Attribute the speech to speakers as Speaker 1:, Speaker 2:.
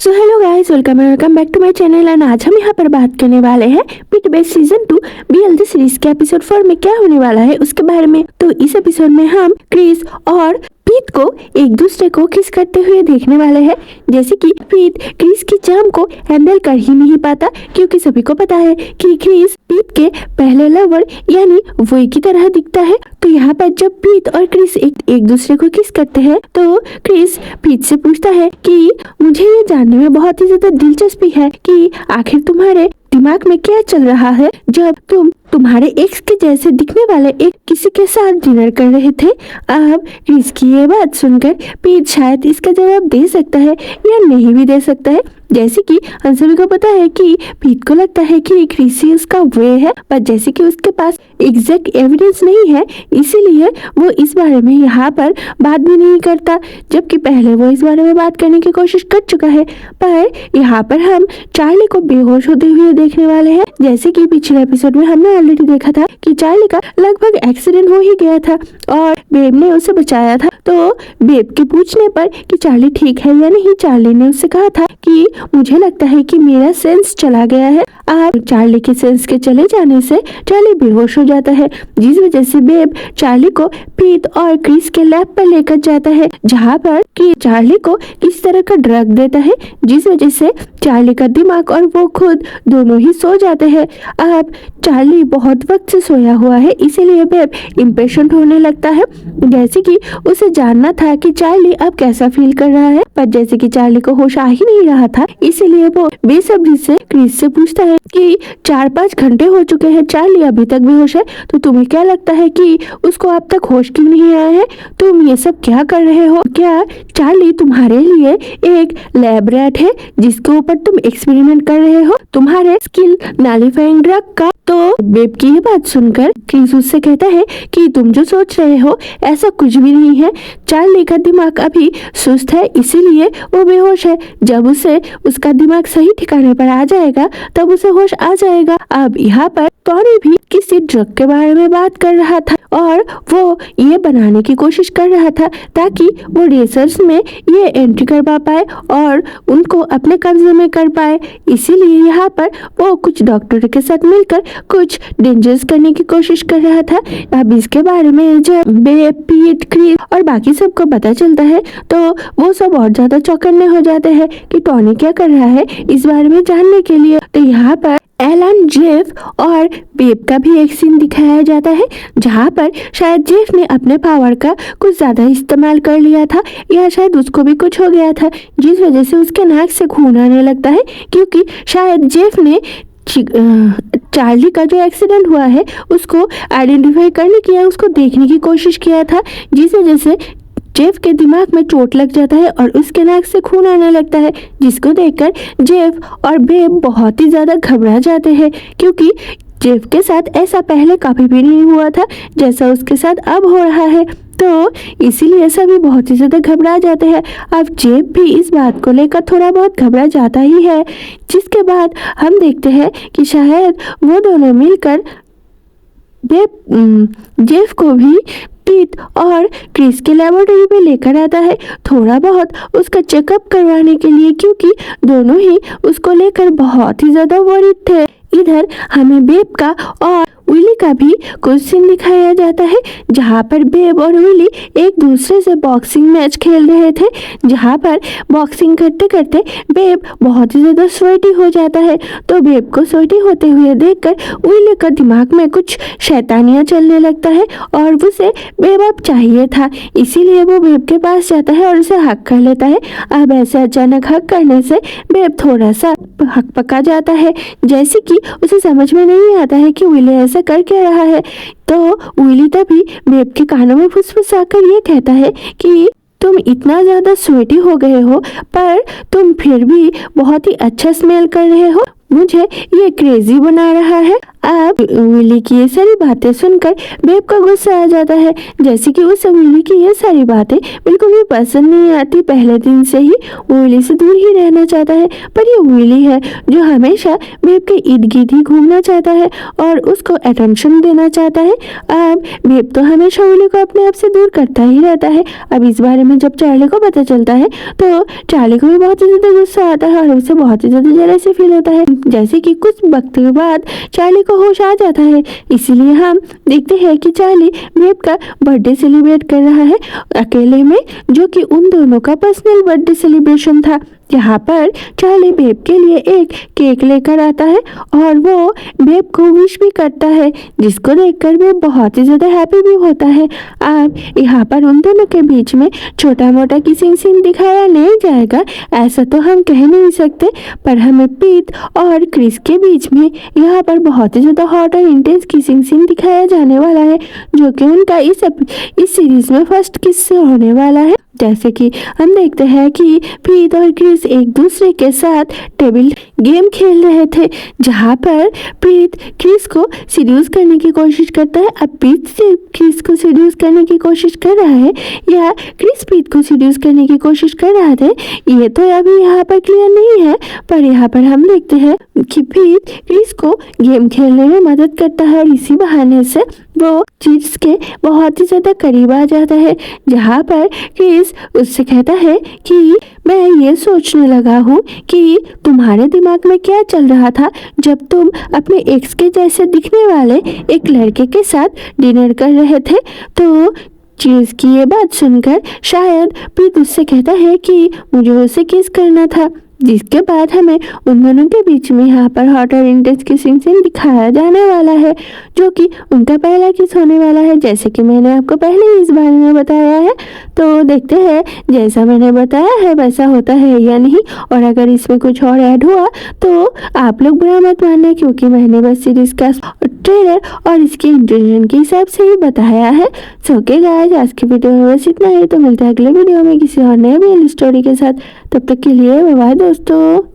Speaker 1: So hello guys, welcome back to my channel. And आज हम यहाँ पर बात करने वाले हैं pit base season 2 BLG series के एपिसोड 4 में क्या होने वाला है उसके बारे में। तो इस एपिसोड में हम क्रिस और पीट को एक दूसरे को किस करते हुए देखने वाले हैं। जैसे कि पीट क्रिस की चार्म को हैंडल कर ही नहीं पाता, क्योंकि सभी को पता है कि क्रिस पीट के पहले लवर यानी वही की तरह दिखता है। तो यहाँ पर जब पीट और क्रिस एक दूसरे को किस करते हैं तो क्रिस पीट से पूछता है कि मुझे ये जानने में बहुत ही ज्यादा दिलचस्पी है कि आखिर तुम्हारे दिमाग में क्या चल रहा है जब तुम तुम्हारे एक्स के जैसे दिखने वाले एक किसी के साथ डिनर कर रहे थे। अब क्रिस की ये बात सुनकर पीट शायद इसका जवाब दे सकता है या नहीं भी दे सकता है। जैसे कि हम सभी को पता है कि पीट को लगता है कि क्रिस ही उसका वे है, पर जैसे कि उसके पास एग्जैक्ट एविडेंस नहीं है, इसीलिए वो इस बारे में यहाँ पर बात भी नहीं करता, जबकि पहले वो इस बारे में बात करने की कोशिश कर चुका है। पर यहाँ पर हम चार्ली को बेहोश होते हुए देखने वाले हैं। जैसे कि पिछले एपिसोड में हमने ऑलरेडी देखा था कि चार्ली का लगभग एक्सीडेंट हो ही गया था और बेब ने उसे बचाया था। तो बेब के पूछने पर कि चार्ली ठीक है या नहीं, चार्ली ने उससे कहा था कि मुझे लगता है कि मेरा सेंस चला गया है। अब चार्ली के सेंस के चले जाने से चार्ली बेहोश हो जाता है, जिस वजह से बेब चार्ली को पीट और क्रिस के लैब पर लेकर जाता है, जहाँ पर कि चार्ली को किस तरह का ड्रग देता है, जिस वजह से चार्ली का दिमाग और वो खुद दोनों ही सो जाते हैं। अब चार्ली बहुत वक्त से सोया हुआ है, इसीलिए बेब इम्पेशेंट होने लगता है। जैसे कि उसे जानना था कि चार्ली अब कैसा फील कर रहा है, पर जैसे कि चार्ली को होश आ ही नहीं रहा था, इसीलिए वो बेसब्री से क्रिस से पूछता है कि 4-5 घंटे हो चुके हैं, चार्ली अभी तक बेहोश है, तो तुम्हें क्या लगता है कि उसको अब तक होश क्यों नहीं आया है? तुम ये सब क्या कर रहे हो? क्या चार्ली तुम्हारे लिए एक लैब रैट है जिसके ऊपर तुम एक्सपेरिमेंट कर रहे हो, तुम्हारे स्किल नॉलिफाइंग ड्रग का? तो बेब की ये बात सुनकर क्रिस उससे कहता है कि तुम जो सोच रहे हो ऐसा कुछ भी नहीं है, चार्ली का दिमाग अभी सुस्त है, इसीलिए वो बेहोश है। जब उसे उसका दिमाग सही ठिकाने पर आ जाएगा तब उसे होश आ जाएगा। अब यहाँ पर टॉनी भी किसी ड्रग के बारे में बात कर रहा था और वो ये बनाने की कोशिश कर रहा था ताकि वो रिसर्च में ये एंट्री करवा पाए और उनको अपने कब्जे में कर पाए। इसीलिए यहाँ पर वो कुछ डॉक्टर के साथ मिलकर कुछ डेंजरस करने की कोशिश कर रहा था। अब इसके बारे में जब बेब, पीट, क्रिस और बाकी सबको पता चलता है तो वो सब और ज्यादा चौकन्ने हो जाते हैं कि टॉनी क्या कर रहा है इस बारे में जानने के लिए। तो यहाँ पर एलन, जेफ और बेब का भी एक सीन दिखाया जाता है, जहाँ पर शायद जेफ ने अपने पावर का कुछ ज्यादा इस्तेमाल कर लिया था या शायद उसको भी कुछ हो गया था, जिस वजह से उसके नाक से खून आने लगता है, क्योंकि शायद जेफ ने चार्ली का जो एक्सीडेंट हुआ है उसको आइडेंटिफाई करने की या उसको देखने की कोशिश किया था, जिस वजह से जेफ के दिमाग में चोट लग जाता है और उसके नाक से खून आने लगता है, जिसको देखकर जेफ और बेब बहुत ही ज्यादा घबरा जाते हैं, क्योंकि जेफ के साथ ऐसा पहले कभी भी नहीं हुआ था जैसा उसके साथ अब हो रहा है। तो इसीलिए सभी बहुत ही ज्यादा घबरा जाते हैं। अब जेफ भी इस बात को लेकर थोड़ा बहुत घबरा जाता ही है, जिसके बाद हम देखते हैं कि शायद वो दोनों मिलकर जेफ को भी पीट और क्रिस के लेबोरेटरी पे लेकर आता है, थोड़ा बहुत उसका चेकअप करवाने के लिए, क्योंकि दोनों ही उसको लेकर बहुत ही ज्यादा वरीड थे। इधर हमें बेब का और विली का भी कुछ सीन दिखाया जाता है, जहाँ पर बेब और विली एक दूसरे से बॉक्सिंग मैच खेल रहे थे, जहाँ पर बॉक्सिंग करते करते बेब बहुत ही ज्यादा स्वेटी हो जाता है। तो बेब को स्वेटी होते हुए देखकर विली का दिमाग में कुछ शैतानियां चलने लगता है और उसे बेब अब चाहिए था, इसीलिए वो बेब के पास जाता है और उसे हक कर लेता है। अब ऐसे अचानक हक करने से बेब थोड़ा सा हक पका जाता है, जैसे कि उसे समझ में नहीं आता है कि विली ऐसा कर क्या रहा है। तो विली तभी बेब के कानों में फुसफुसाकर ये कहता है कि तुम इतना ज्यादा स्वेटी हो गए हो पर तुम फिर भी बहुत ही अच्छा स्मेल कर रहे हो, मुझे ये क्रेजी बना रहा है। अब विली की ये सारी बातें सुनकर बेब का गुस्सा आ जाता है, जैसे कि उसे विली की ये सारी बातें बिल्कुल भी पसंद नहीं आती। पहले दिन से ही वो विली से दूर ही रहना चाहता है, पर ये विली है जो हमेशा बेब के इर्द गिर्द ही घूमना चाहता है और उसको अटेंशन देना चाहता है। अब बेब तो हमेशा विली को अपने आप से दूर करता ही रहता है। अब इस बारे में जब चार्ली को पता चलता है तो चार्ली को भी बहुत ही ज्यादा गुस्सा आता है और उसे बहुत ही ज्यादा जेलसी फील होता है। जैसे कि कुछ वक्त के बाद चार्ली को होश आ जाता है, इसीलिए हम देखते हैं कि चार्ली बेब का बर्थडे सेलिब्रेट कर रहा है अकेले में, जो कि उन दोनों का पर्सनल बर्थडे सेलिब्रेशन था। यहाँ पर चार्ली बेब के लिए एक केक लेकर आता है और वो बेब को विश भी करता है, जिसको देखकर बेब बहुत ही ज्यादा हैप्पी भी होता है। अब यहाँ पर उन दोनों के बीच में छोटा मोटा किसिंग सीन दिखाया नहीं जाएगा, ऐसा तो हम कह नहीं सकते, पर हमें पीट और क्रिस के बीच में यहाँ पर बहुत ही ज्यादा हॉट और इंटेंस किसिंग सीन दिखाया जाने वाला है, जो कि उनका इस सीरीज में फर्स्ट किस से होने वाला है। जैसे कि हम देखते हैं कि प्रीत और क्रिस एक दूसरे के साथ टेबल गेम खेल रहे थे, जहां पर प्रीत क्रिस को सीड्यूस करने की कोशिश करता है। अब प्रीत से क्रिस को सीड्यूस करने की कोशिश कर रहा है या क्रिस प्रीत को सीड्यूस करने की कोशिश कर रहा था, ये तो अभी यहाँ पर क्लियर नहीं है, पर यहाँ पर हम देखते हैं कि प्रीत क्रिस को गेम खेलने में मदद करता है और इसी बहाने से वो चीज के बहुत ही ज्यादा करीब आ जाता है। जहाँ पर क्रिस उससे कहता है कि मैं ये सोचने लगा हूँ कि तुम्हारे दिमाग में क्या चल रहा था जब तुम अपने एक्स के जैसे दिखने वाले एक लड़के के साथ डिनर कर रहे थे। तो चीज की ये बात सुनकर शायद प्रीत उससे कहता है कि मुझे उसे किस करना था, जिसके बाद हमें उन दोनों के बीच में यहाँ पर हॉट और इंटेंस किसिंग सीन दिखाया जाने वाला है, जो कि उनका पहला किस होने वाला है, जैसे कि मैंने आपको पहले ही इस बारे में बताया है। तो देखते हैं जैसा मैंने बताया है वैसा होता है या नहीं, और अगर इसमें कुछ और ऐड हुआ तो आप लोग बुरा मत मानना, क्योंकि मैंने बस सीरीज का ट्रेलर और इसकी इंट्रोडक्शन के हिसाब से ही बताया है। सो ओके गाइस, आज की वीडियो में बस इतना ही। तो मिलते हैं अगले वीडियो में किसी और नए रियल स्टोरी के साथ। तब तक के लिए बाय बाय दोस्तों।